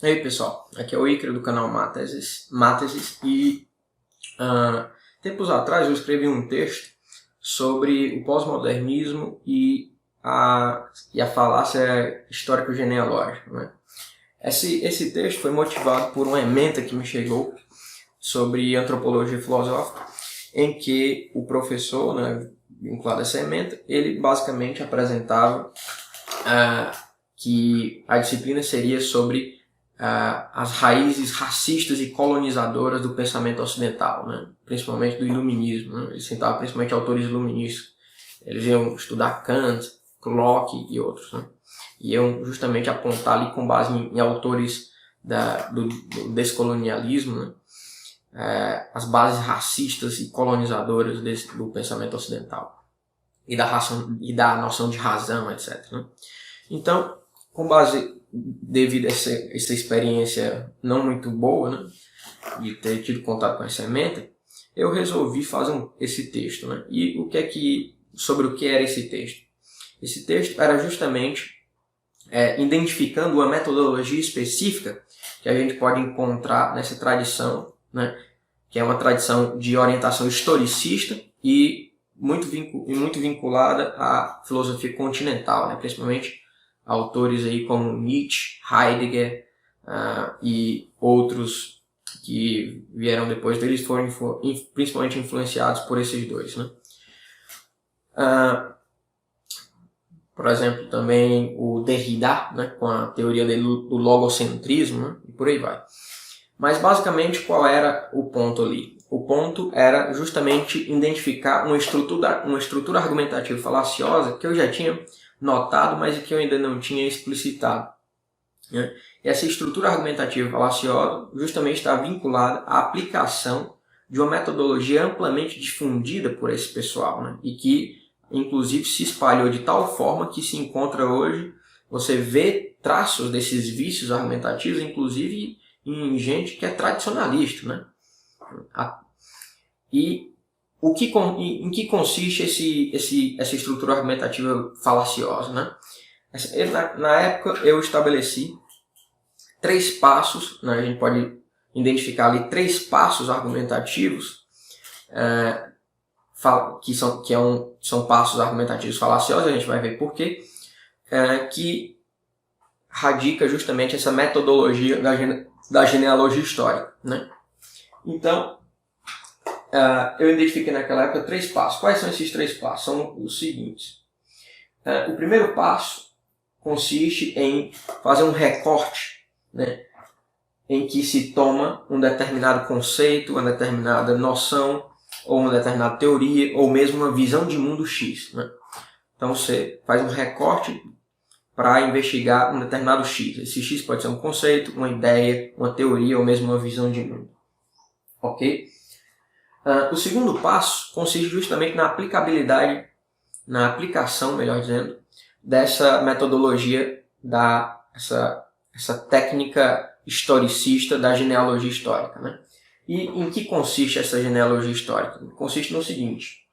E aí pessoal, aqui é o Ícaro do canal Mátesis e tempos atrás eu escrevi um texto sobre o pós-modernismo e a falácia histórico-genealógica, né? Esse texto foi motivado por uma ementa que me chegou sobre antropologia filosófica, em que o professor, né, vinculado a essa ementa, ele basicamente apresentava que a disciplina seria sobre as raízes racistas e colonizadoras do pensamento ocidental, né? Principalmente do iluminismo, né? Ele citava principalmente autores iluministas. Eles iam estudar Kant, Locke e outros, né? Iam justamente apontar ali com base em autores do descolonialismo, né? As bases racistas e colonizadoras do pensamento ocidental e da noção de razão, etc., né? Então, com base, devido a essa experiência não muito boa, né, de ter tido contato com essa ementa, eu resolvi fazer esse texto, né? E sobre o que era esse texto? Esse texto era justamente identificando uma metodologia específica que a gente pode encontrar nessa tradição, né, que é uma tradição de orientação historicista e muito vinculada à filosofia continental, né, principalmente autores aí como Nietzsche, Heidegger e outros que vieram depois deles foram principalmente influenciados por esses dois, né? Por exemplo, também o Derrida, né, com a teoria do logocentrismo, né, e por aí vai. Mas basicamente qual era o ponto ali? O ponto era justamente identificar uma estrutura argumentativa falaciosa que eu já tinha notado, mas que eu ainda não tinha explicitado, né? E essa estrutura argumentativa falaciosa justamente está vinculada à aplicação de uma metodologia amplamente difundida por esse pessoal, né? E que inclusive se espalhou de tal forma que se encontra hoje, você vê traços desses vícios argumentativos, inclusive em gente que é tradicionalista, né? E em que consiste essa estrutura argumentativa falaciosa, né? Na época eu estabeleci 3 passos, né? A gente pode identificar ali 3 passos argumentativos que são passos argumentativos falaciosos, a gente vai ver por quê, que radica justamente essa metodologia da genealogia histórica, né? Então, eu identifiquei naquela época 3 passos. Quais são esses 3 passos? São os seguintes. O primeiro passo consiste em fazer um recorte, né, em que se toma um determinado conceito, uma determinada noção, ou uma determinada teoria, ou mesmo uma visão de mundo X, né? Então você faz um recorte para investigar um determinado X. Esse X pode ser um conceito, uma ideia, uma teoria, ou mesmo uma visão de mundo. Ok? O segundo passo consiste justamente na aplicabilidade, na aplicação, melhor dizendo, dessa metodologia, essa técnica historicista da genealogia histórica, né? E em que consiste essa genealogia histórica? Consiste no seguinte: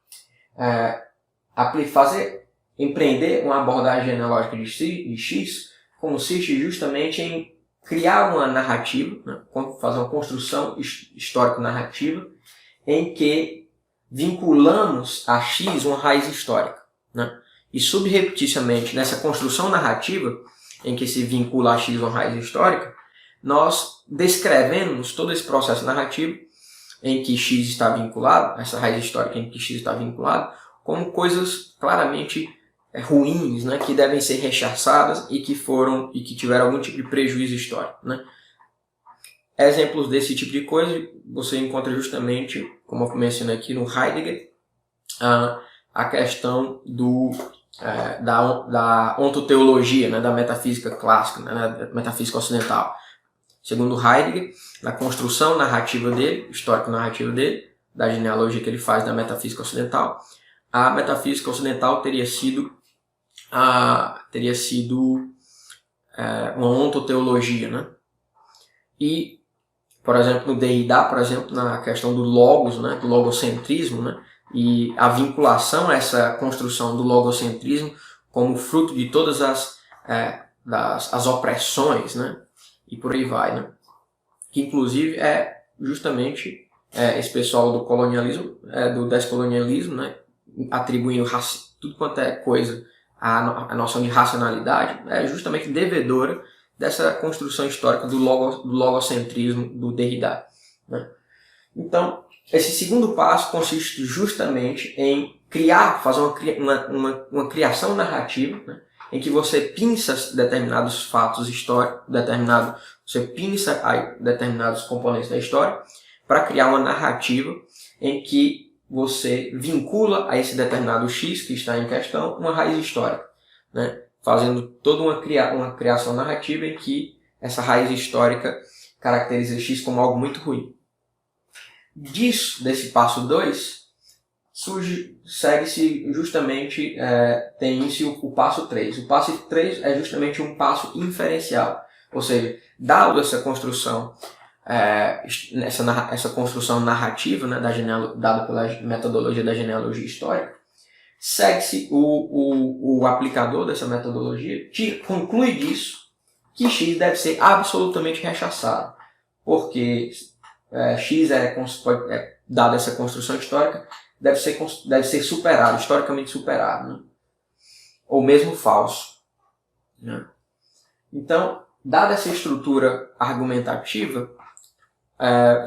empreender uma abordagem genealógica de X consiste justamente em criar uma narrativa, né? Fazer uma construção histórico-narrativa em que vinculamos a X uma raiz histórica, né? E subrepticiamente nessa construção narrativa em que se vincula a X uma raiz histórica, nós descrevemos todo esse processo narrativo em que X está vinculado, essa raiz histórica em que X está vinculado, como coisas claramente ruins, né, que devem ser rechaçadas e que tiveram algum tipo de prejuízo histórico, né? Exemplos desse tipo de coisa você encontra justamente, como eu mencionei aqui no Heidegger, a questão da ontoteologia, né, da metafísica clássica, né, da metafísica ocidental. Segundo Heidegger, na construção narrativa dele, histórico-narrativa dele, da genealogia que ele faz da metafísica ocidental, a metafísica ocidental teria sido uma ontoteologia, né? E, por exemplo, no Derrida, por exemplo, na questão do logos, né, do logocentrismo, né, e a vinculação a essa construção do logocentrismo como fruto de todas as opressões, né, e por aí vai, né? Que inclusive é justamente esse pessoal do colonialismo, do descolonialismo, né? Atribuindo tudo quanto é coisa à noção de racionalidade, é justamente devedora dessa construção histórica do logocentrismo do Derrida, né? Então, esse segundo passo consiste justamente em fazer uma criação narrativa, né, em que você pinça determinados fatos históricos, você pinça determinados componentes da história para criar uma narrativa em que você vincula a esse determinado X que está em questão uma raiz histórica, né, fazendo toda uma criação narrativa em que essa raiz histórica caracteriza X como algo muito ruim. Desse passo 2, segue-se justamente, tem início o passo 3. O passo 3 é justamente um passo inferencial, ou seja, dado essa construção, essa construção narrativa, né, dada pela metodologia da genealogia histórica, segue-se o aplicador dessa metodologia, conclui disso que X deve ser absolutamente rechaçado, porque X dada essa construção histórica, deve ser superado, historicamente superado, né? Ou mesmo falso, né? Então, dada essa estrutura argumentativa,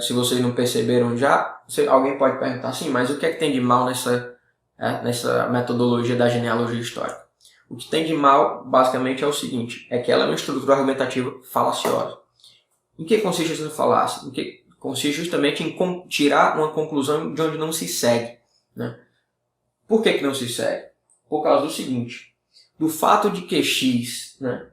se vocês não perceberam já, alguém pode perguntar assim, mas o que é que tem de mal nessa metodologia da genealogia histórica? O que tem de mal, basicamente, é o seguinte, é que ela é uma estrutura argumentativa falaciosa. Em que consiste essa falácia? Consiste justamente em tirar uma conclusão de onde não se segue, né? Por que não se segue? Por causa do seguinte, do fato de que X, né,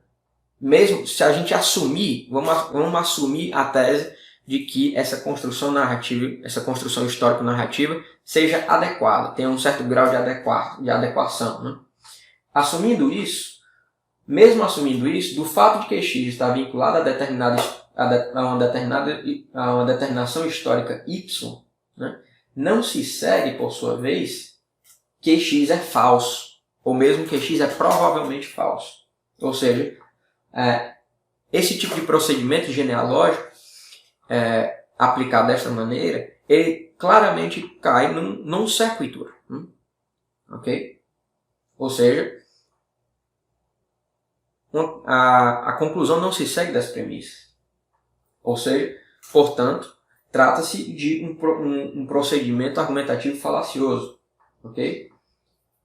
mesmo se a gente assumir, vamos assumir a tese de que essa construção narrativa, essa construção histórico-narrativa seja adequada, tenha um certo grau de adequação, né? Mesmo assumindo isso, do fato de que X está vinculado a uma determinação histórica Y, né, não se segue, por sua vez, que X é falso, ou mesmo que X é provavelmente falso. Ou seja, esse tipo de procedimento genealógico aplicado desta maneira, ele claramente cai num sequitur, ok? Ou seja, a conclusão não se segue das premissas. Ou seja, portanto, trata-se de um procedimento argumentativo falacioso, ok?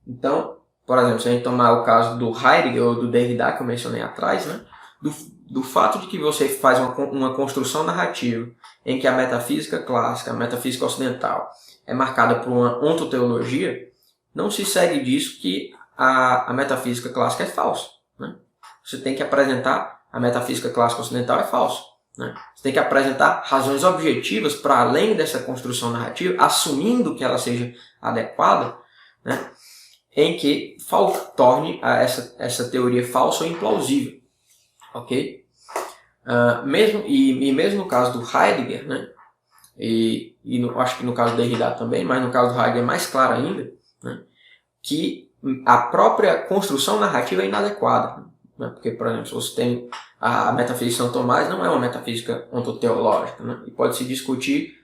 Então, por exemplo, se a gente tomar o caso do Heidegger ou do Derrida que eu mencionei atrás, né, do fato de que você faz uma construção narrativa em que a metafísica clássica, a metafísica ocidental, é marcada por uma ontoteologia, não se segue disso que a metafísica clássica é falsa, né? Você tem que apresentar a metafísica clássica ocidental é falsa, né? Você tem que apresentar razões objetivas para além dessa construção narrativa, assumindo que ela seja adequada, né, em que torne essa teoria falsa ou implausível, ok? Mesmo no caso do Heidegger, né, acho que no caso do Derrida também, mas no caso do Heidegger é mais claro ainda, né, que a própria construção narrativa é inadequada, né? Porque, por exemplo, se você tem a metafísica de São Tomás, não é uma metafísica ontoteológica, né? E pode se discutir,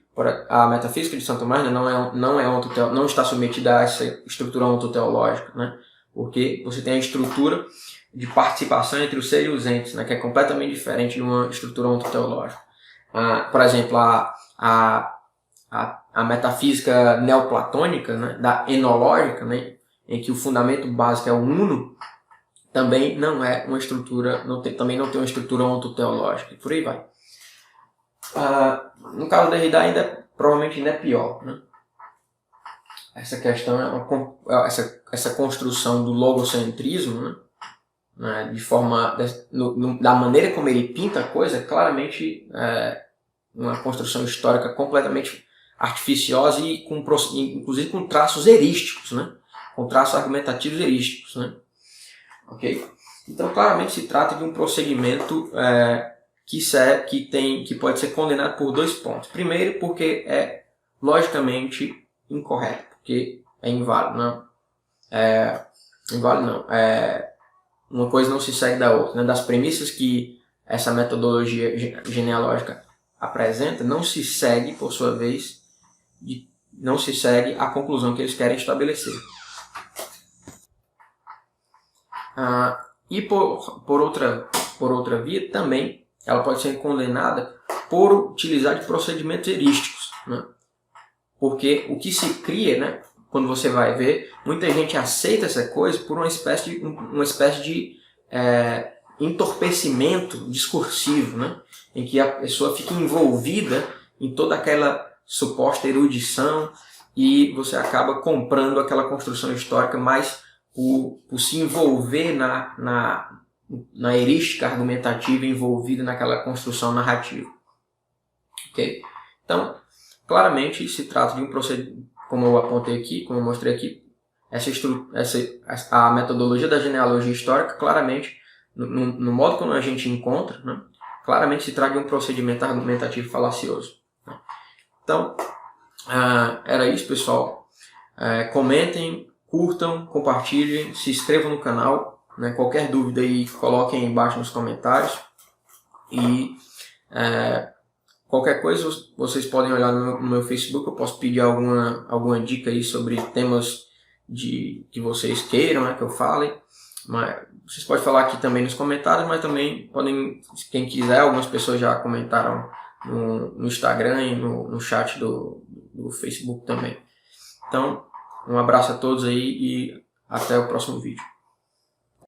a metafísica de São Tomás, né, não está submetida a essa estrutura ontoteológica, né? Porque você tem a estrutura de participação entre o ser e os entes, né, que é completamente diferente de uma estrutura ontoteológica. Por exemplo, a metafísica neoplatônica, né, da enológica, né, em que o fundamento básico é o uno, também não é uma estrutura, também não tem uma estrutura ontoteológica, e por aí vai. No caso da Derrida provavelmente ainda é pior, né? Essa questão essa construção do logocentrismo, né, de forma da maneira como ele pinta a coisa, é claramente uma construção histórica completamente artificiosa e inclusive com traços erísticos, né? Com traços argumentativos erísticos, né? Ok? Então, claramente se trata de um procedimento que pode ser condenado por 2 pontos. Primeiro, porque é logicamente incorreto, porque é inválido, não? Inválido não. Uma coisa não se segue da outra, né? Das premissas que essa metodologia genealógica apresenta não se segue, por sua vez, não se segue a conclusão que eles querem estabelecer. E por outra via, também, ela pode ser condenada por utilizar de procedimentos heurísticos, né? Porque o que se cria, né, quando você vai ver, muita gente aceita essa coisa por uma espécie de entorpecimento discursivo, né, em que a pessoa fica envolvida em toda aquela suposta erudição e você acaba comprando aquela construção histórica mais por se envolver na heurística argumentativa envolvida naquela construção narrativa. Okay? Então, claramente se trata de um procedimento, como eu apontei aqui, como eu mostrei aqui, a metodologia da genealogia histórica, claramente, no modo como a gente encontra, né, claramente se trata de um procedimento argumentativo falacioso. Né? Então, era isso, pessoal. Comentem, curtam, compartilhem, se inscrevam no canal. Né? Qualquer dúvida aí, coloquem aí embaixo nos comentários. E qualquer coisa, vocês podem olhar no meu Facebook, eu posso pedir alguma dica aí sobre temas que vocês queiram, né, que eu fale. Mas vocês podem falar aqui também nos comentários, mas também podem, quem quiser, algumas pessoas já comentaram no Instagram e no chat do Facebook também. Então, um abraço a todos aí e até o próximo vídeo.